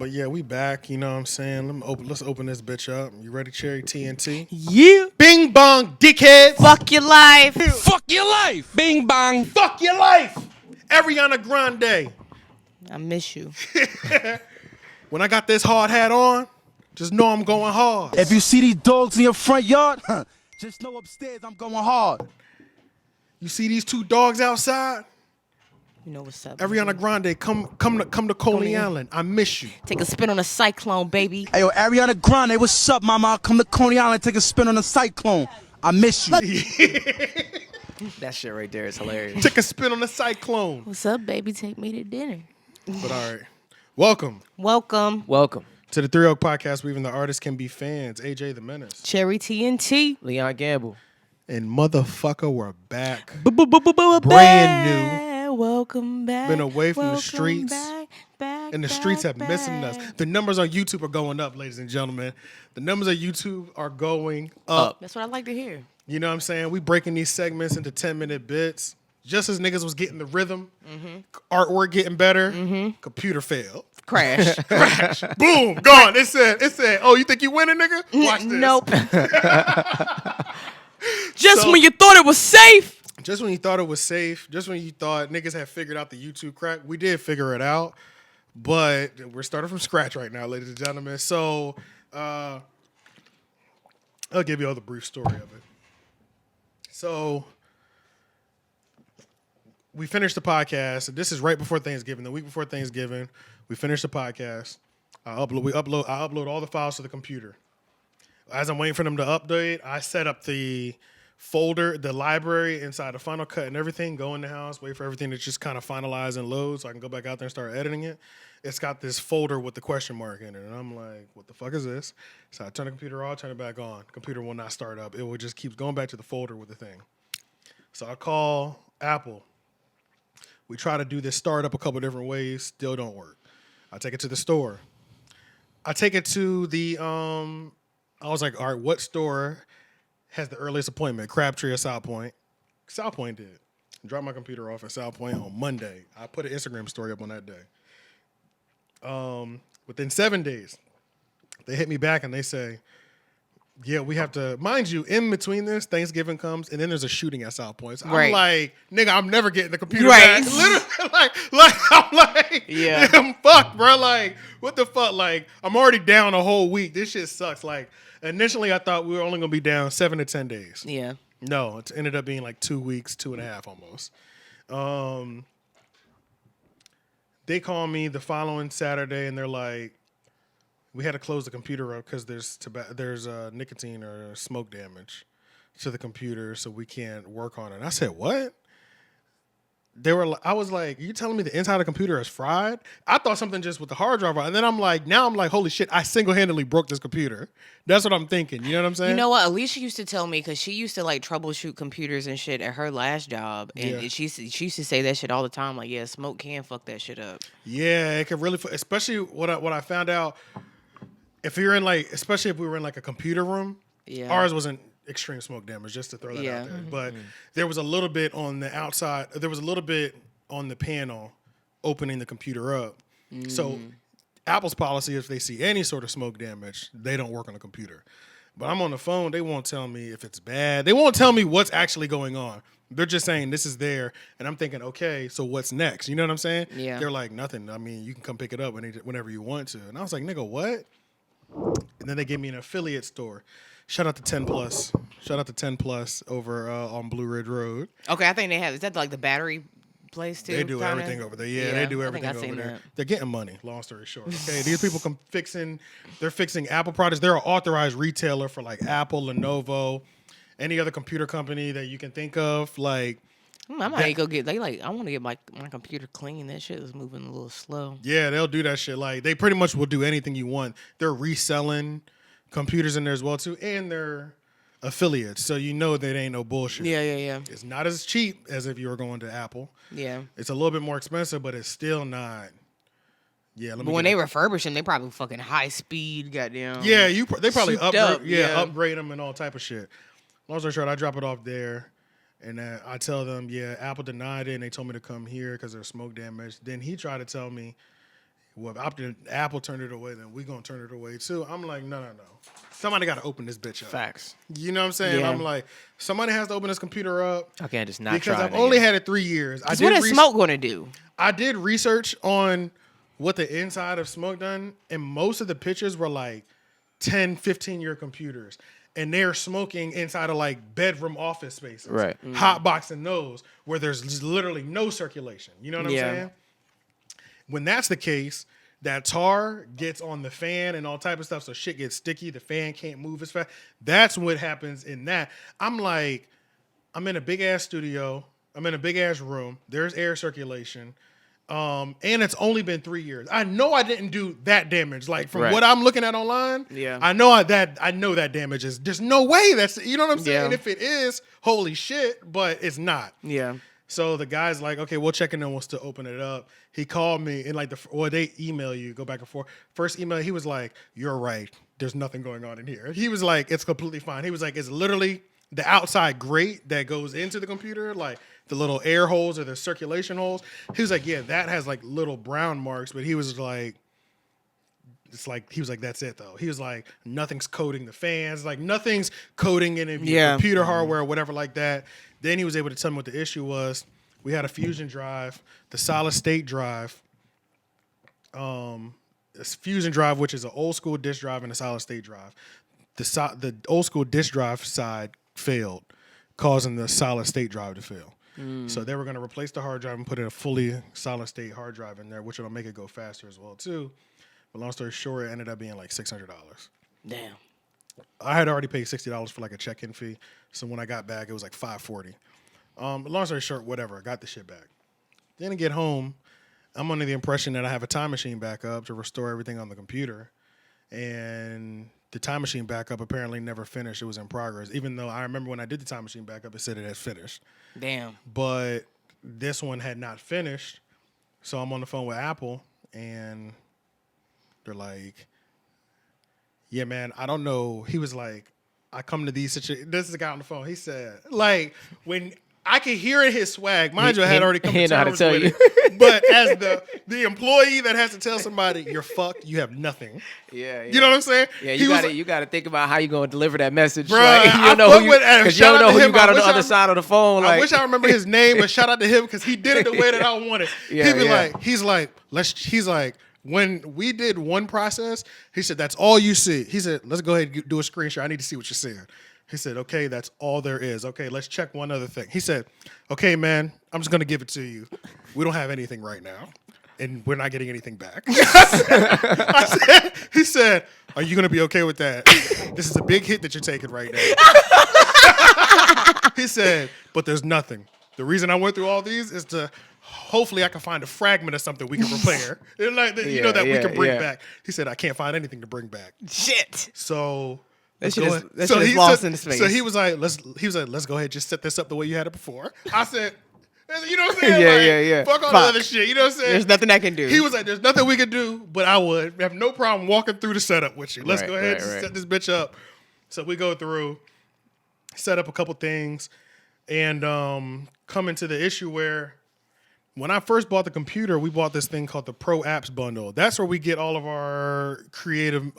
But yeah, we back. You know what I'm saying? Let's open this bitch up. You ready, Cherry TNT? Yeah. Bing bong, dickheads. Fuck your life. Fuck your life. Bing bong. Fuck your life. Ariana Grande. I miss you. When I got this hard hat on, just know I'm going hard. If you see these dogs in your front yard, just know upstairs I'm going hard. You see these two dogs outside? You know what's up. Ariana Grande, come to Coney Island. I miss you. Take a spin on a cyclone, baby. Hey, yo, Ariana Grande, what's up, mama? I'll come to Coney Island, take a spin on a cyclone. I miss you. That shit right there is hilarious. Take a spin on the cyclone. What's up, baby? Take me to dinner. But all right. Welcome Welcome. to the Three Oak Podcast, where even the artists can be fans. AJ the Menace. Cherry TNT. Leon Gamble. And motherfucker, we're back. Brand Brand new. Welcome back. Been away from the Welcome streets. back, And the streets have missing us. The numbers on YouTube are going up, ladies and gentlemen. The numbers on YouTube are going up. That's what I like to hear. You know what I'm saying? We breaking these segments into 10-minute bits. Just as niggas was getting the rhythm, artwork getting better, computer failed. Crash. Boom, gone. It said, oh, you think you winning, nigga? Watch this. Nope. Just when you thought it was safe. Just when you thought it was safe, just when you thought niggas had figured out the YouTube crack, we did figure it out. But we're starting from scratch right now, ladies and gentlemen. So I'll give you all the brief story of it. So we finished the podcast. This is right before Thanksgiving, the week before Thanksgiving. We finished the podcast. I upload all the files to the computer. As I'm waiting for them to update, I set up the folder, the library inside of Final Cut and everything, go in the house, wait for everything to just kind of finalize and load so I can go back out there and start editing it. It's got this folder with the question mark in it. And I'm like, what the fuck is this? So I turn the computer off, turn it back on. Computer will not start up. It will just keep going back to the folder with the thing. So I call Apple. We try to do this startup a couple different ways, still don't work. I take it to the store. I take it to the, I was like, all right, what store has the earliest appointment? Crabtree or South Point? South Point did. Dropped my computer off at South Point on Monday. I put an Instagram story up on that day. Within 7 days, they hit me back and they say, yeah, we have to, mind you, in between this, Thanksgiving comes, and then there's a shooting at South Point. So I'm like, nigga, I'm never getting the computer back. Literally, I'm like, Yeah. I'm fucked, bro. Like, what the fuck? Like, I'm already down a whole week. This shit sucks. Like, initially, I thought we were only gonna be down 7 to 10 days. Yeah. No, it ended up being like 2 weeks, 2.5 almost. They call me the following Saturday, and they're like, we had to close the computer up because there's nicotine or smoke damage to the computer, so we can't work on it. And I said, what? I was like, you telling me the inside of the computer is fried? I thought something just with the hard drive. And then I'm like, holy shit, I single-handedly broke this computer. That's what I'm thinking. You know what I'm saying? You know what? Alicia used to tell me, because she used to like troubleshoot computers and shit at her last job. And she used to say that shit all the time. Like, yeah, smoke can fuck that shit up. Yeah, it could really, especially what I found out, especially if we were in like a computer room, ours wasn't extreme smoke damage, just to throw that out there. But there was a little bit on the outside, there was a little bit on the panel opening the computer up. So Apple's policy, if they see any sort of smoke damage, they don't work on the computer. But I'm on the phone, they won't tell me if it's bad. They won't tell me what's actually going on. They're just saying this is there, and I'm thinking, okay, so what's next? You know what I'm saying? Yeah. They're like, nothing. I mean, you can come pick it up whenever you want to. And I was like, nigga, what? And then they gave me an affiliate store. Shout out to 10 Plus. Shout out to 10 Plus over on Blue Ridge Road. Okay, I think they have. Is that like the battery place too? They do everything over there. Yeah, they do everything over there. That. They're getting money, long story short. Okay, these people they're fixing Apple products. They're an authorized retailer for like Apple, Lenovo, any other computer company that you can think of. Like, I might go get. I want to get my computer clean. That shit is moving a little slow. Yeah, they'll do that shit. Like, they pretty much will do anything you want. They're reselling computers in there as well too, and they're affiliates, so you know that ain't no bullshit. Yeah. It's not as cheap as if you were going to Apple. Yeah. It's a little bit more expensive, but it's still not. Yeah, but when they refurbish them, they probably fucking high speed, goddamn. Yeah, they probably upgrade them and all type of shit. Long story short, I drop it off there, and I tell them, yeah, Apple denied it, and they told me to come here because there's smoke damage. Then he tried to tell me, Well, if Apple turned it away, then we gonna turn it away too. I'm like, no. Somebody got to open this bitch up. Facts. You know what I'm saying? Yeah. I'm like, somebody has to open this computer up. I can't just not because try I've it only again. had it 3 years. What is Smoke going to do? I did research on what the inside of Smoke done, and most of the pictures were like 10, 15-year computers. And they're smoking inside of like bedroom office spaces. Right. Hot boxing those where there's just literally no circulation. You know what I'm saying? When that's the case, that tar gets on the fan and all type of stuff, so shit gets sticky. The fan can't move as fast. That's what happens in that. I'm like, I'm in a big ass studio. I'm in a big ass room. There's air circulation. And it's only been 3 years. I know I didn't do that damage. Like from what I'm looking at online, I know that damage is. There's no way that's. You know what I'm saying? Yeah. And if it is, holy shit! But it's not. Yeah. So the guy's like, okay, we'll check in and wants to open it up. He called me and they email you, go back and forth. First email, he was like, you're right. There's nothing going on in here. He was like, it's completely fine. He was like, it's literally the outside grate that goes into the computer, like the little air holes or the circulation holes. He was like, yeah, that has like little brown marks, but he was like, that's it though. He was like, nothing's coating the fans, like nothing's coating any of your computer hardware or whatever like that. Then he was able to tell me what the issue was. We had a Fusion drive, the solid state drive, this Fusion drive, which is an old school disk drive and a solid state drive. The old school disk drive side failed, causing the solid state drive to fail. So they were going to replace the hard drive and put in a fully solid state hard drive in there, which will make it go faster as well too. But long story short, it ended up being like $600. Damn. I had already paid $60 for like a check-in fee, so when I got back, it was like $540. But long story short, whatever, I got the shit back. Then I get home, I'm under the impression that I have a time machine backup to restore everything on the computer, and the time machine backup apparently never finished. It was in progress, even though I remember when I did the time machine backup, it said it had finished. Damn. But this one had not finished, so I'm on the phone with Apple, and they're like, yeah, man, I don't know. He was like, I come to these situations. This is the guy on the phone. He said, like, when I could hear in his swag, mind you, I had already come to terms with it. But as the employee that has to tell somebody, you're fucked, you have nothing. Yeah. You know what I'm saying? Yeah, He you gotta think about how you gonna deliver that message. Bruh, Like, you I don't know fuck who you, with Adam. because you Shout don't out know to who you him. got I on the wish other I- side of the phone. I Like, wish I remember his name, but shout out to him because he did it the way that I wanted. Yeah, He's like, when we did one process, he said, that's all you see. He said, let's go ahead and do a screenshot. I need to see what you're saying. He said, okay, that's all there is. Okay, let's check one other thing. He said, okay, man, I'm just going to give it to you. We don't have anything right now, and we're not getting anything back. He said, are you going to be okay with that? This is a big hit that you're taking right now. He said, but there's nothing. The reason I went through all these is to hopefully I can find a fragment of something we can repair. That we can bring back. He said, I can't find anything to bring back. Shit. So that shit is lost in space. So he was like, let's go ahead, just set this up the way you had it before. I said, you know what I'm saying? Yeah. Fuck all the other shit. You know what I'm saying? There's nothing I can do. He was like, there's nothing we can do, but I would have no problem walking through the setup with you. Let's go ahead and set this bitch up. So we go through, set up a couple things, and come into the issue where when I first bought the computer, we bought this thing called the Pro Apps Bundle. That's where we get all of our creative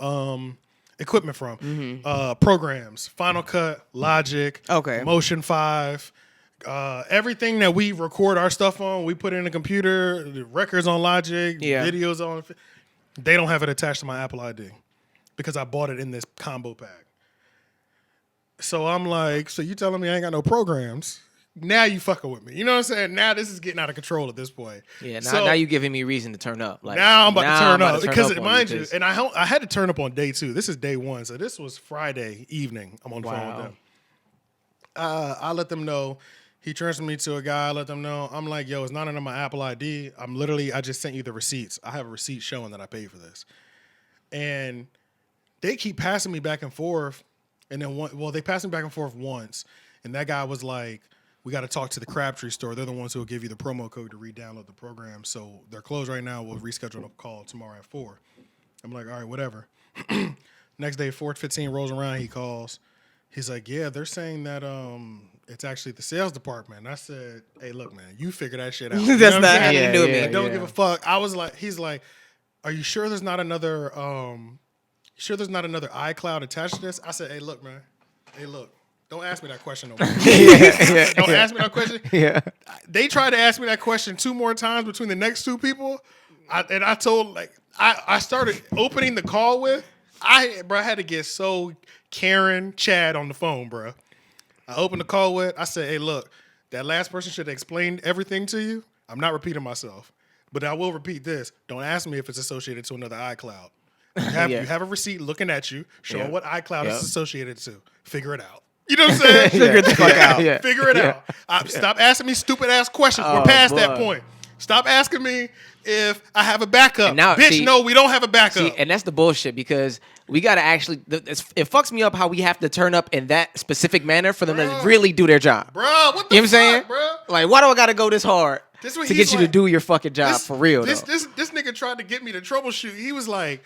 equipment from. Programs, Final Cut, Logic, Motion 5, everything that we record our stuff on, we put it in the computer, the records on Logic, videos on. They don't have it attached to my Apple ID because I bought it in this combo pack. So I'm like, so you telling me I ain't got no programs? Now you fucking with me. You know what I'm saying? Now this is getting out of control at this point. Yeah, now you giving me reason to turn up. Like, now I'm about to turn up. Because mind you, because and I had to turn up on day 2. This is day 1. So this was Friday evening. I'm on the phone with them. I let them know. He transferred me to a guy. I let them know. I'm like, yo, it's not under my Apple ID. I just sent you the receipts. I have a receipt showing that I paid for this. And they keep passing me back and forth. And then they passed me back and forth once. And that guy was like, we got to talk to the Crabtree store. They're the ones who will give you the promo code to re-download the program. So they're closed right now. We'll reschedule a call tomorrow at 4. I'm like, all right, whatever. Next day, 4:15 rolls around. He calls. He's like, yeah, they're saying that it's actually the sales department. And I said, hey, look, man, you figure that shit out. That's not anything to do with me. I don't give a fuck. I was like, he's like, are you sure there's not another iCloud attached to this? I said, hey, look, man. Hey, look. Don't ask me that question no more. Don't ask me that question. Yeah. They tried to ask me that question 2 more times between the next 2 people. I told, like, I started opening the call with, I had to get so Karen Chad on the phone, bro. I opened the call with, I said, hey, look, that last person should have explained everything to you. I'm not repeating myself, but I will repeat this. Don't ask me if it's associated to another iCloud. You have a receipt looking at you, showing what iCloud is associated to. Figure it out. You know what I'm saying? Figure it the fuck out. Yeah. Figure it out. Stop asking me stupid ass questions. We're past that point. Stop asking me if I have a backup. Now, bitch, no, we don't have a backup. See, and that's the bullshit because we got to actually, it fucks me up how we have to turn up in that specific manner for them to really do their job. Bro, what the fuck, you know what I'm saying? Bro? Like, why do I got to go this hard to get you to do your fucking job for real, this nigga tried to get me to troubleshoot. He was like,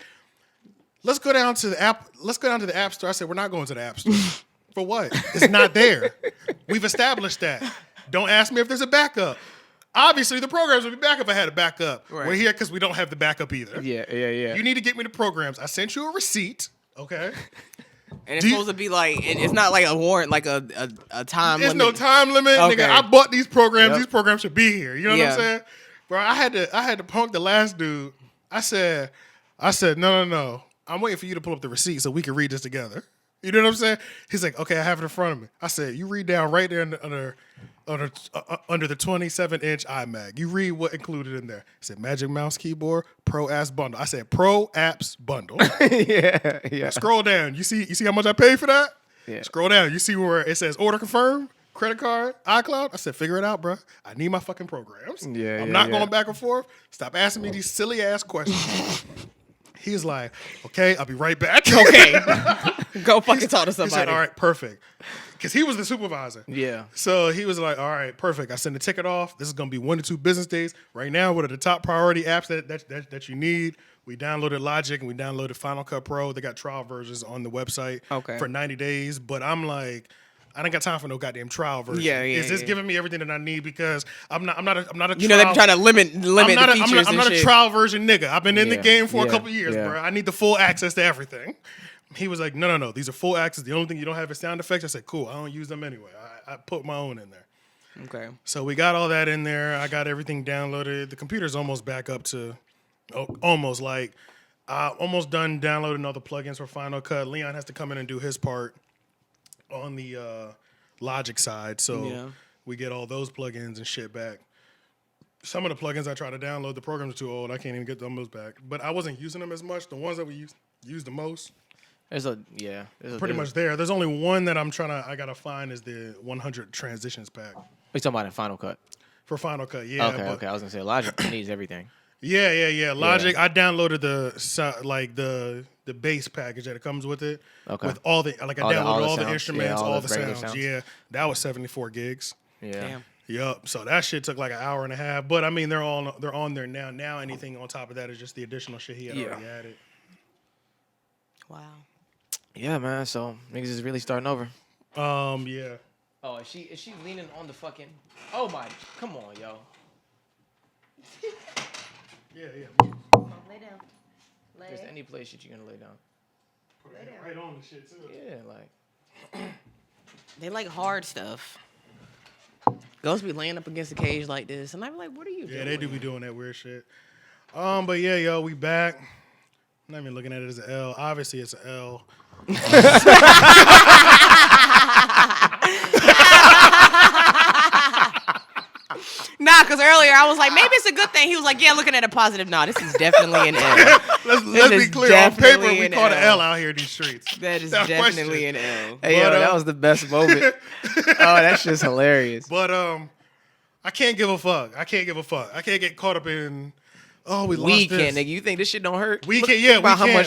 let's go down to the app store. I said, we're not going to the app store. For what? It's not there. We've established that. Don't ask me if there's a backup. Obviously, the programs would be back if I had a backup. Right. We're here because we don't have the backup either. Yeah. You need to get me the programs. I sent you a receipt, okay? And it's supposed to be like, it's not like a warrant, like a time limit. There's no time limit. Okay. Nigga, I bought these programs. Yep. These programs should be here. You know what I'm saying? Bro, I had to punk the last dude. I said, no. I'm waiting for you to pull up the receipt so we can read this together. You know what I'm saying? He's like, okay, I have it in front of me. I said, you read down right there under the 27-inch iMac. You read what included in there. I said, Magic Mouse Keyboard, Pro Apps Bundle. I said, Pro Apps Bundle. Yeah. Now scroll down. You see how much I paid for that? Yeah. Scroll down. You see where it says order confirmed, credit card, iCloud? I said, figure it out, bro. I need my fucking programs. I'm not going back and forth. Stop asking me these silly ass questions. He's like, okay, I'll be right back. Okay. Go fucking talk to somebody. He said, all right, perfect. Because he was the supervisor. Yeah. So he was like, all right, perfect. I send the ticket off. This is going to be 1 to 2 business days. Right now, what are the top priority apps that you need? We downloaded Logic and we downloaded Final Cut Pro. They got trial versions on the website for 90 days. But I'm like, I ain't got time for no goddamn trial version. Is this giving me everything that I need? Because I'm not a you know, they're trying to limit the features. I'm not a trial version nigga. I've been in the game for a couple years, bro. I need the full access to everything. He was like, no. These are full access. The only thing you don't have is sound effects. I said, cool. I don't use them anyway. I put my own in there. Okay. So we got all that in there. I got everything downloaded. The computer's almost back up to, almost done downloading all the plugins for Final Cut. Leon has to come in and do his part on the Logic side. So we get all those plugins and shit back. Some of the plugins I try to download, the programs are too old. I can't even get those back. But I wasn't using them as much. The ones that we used the most. There's pretty much there. There's only one that I gotta find is the 100 transitions pack. You talking about in Final Cut? For Final Cut, yeah. Okay. I was gonna say Logic needs everything. Yeah. Logic. Yeah. I downloaded the base package that it comes with it. Okay. With all the I downloaded all the instruments, all the sounds. Yeah, that was 74 gigs. Yeah. Damn. Yup. So that shit took like an hour and a half. But I mean, they're on there now. Now anything on top of that is just the additional shit he had already added. Wow. Yeah, man. So niggas is really starting over. Yeah. Oh, is she leaning on the fucking? Oh my! Come on, yo. Yeah. Lay down. Just any place that you're gonna lay down. Put it right on the shit too. Yeah, like. They like hard stuff. Ghosts be laying up against the cage like this, and I'm like, "What are you doing?" Yeah, they do be doing that weird shit. But yeah, yo, we back. I'm not even looking at it as an L. Obviously, it's an L. Nah, because earlier I was like, maybe it's a good thing. He was like, yeah, looking at a positive. Nah, this is definitely an L. Let's be clear. On paper, we call it L out here in these streets. That is definitely an L. Hey, yo, that was the best moment. Oh, that's just hilarious. But I can't give a fuck. I can't get caught up in. Oh, we lost this. Nigga. You think this shit don't hurt? We can't.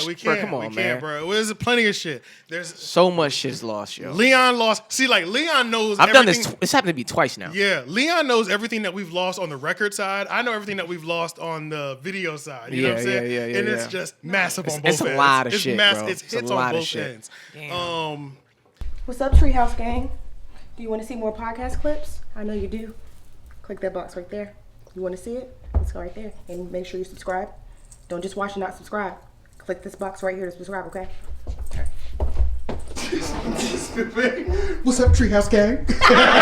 We can't. Come on, man, bro. There's plenty of shit. There's so much shit's lost, yo. Leon lost. See, like Leon knows. I've done this. It's happened to me twice now. Yeah, Leon knows everything that we've lost on the record side. I know everything that we've lost on the video side. You know what I'm saying? Yeah. And it's just massive on both ends. It's a lot of shit, bro. It's hits on both ends. Damn. What's up, Treehouse Gang? Do you want to see more podcast clips? I know you do. Click that box right there. You want to see it? Let's go right there and make sure you subscribe. Don't just watch and not subscribe. Click this box right here to subscribe, okay? Stupid. What's up, Treehouse Gang?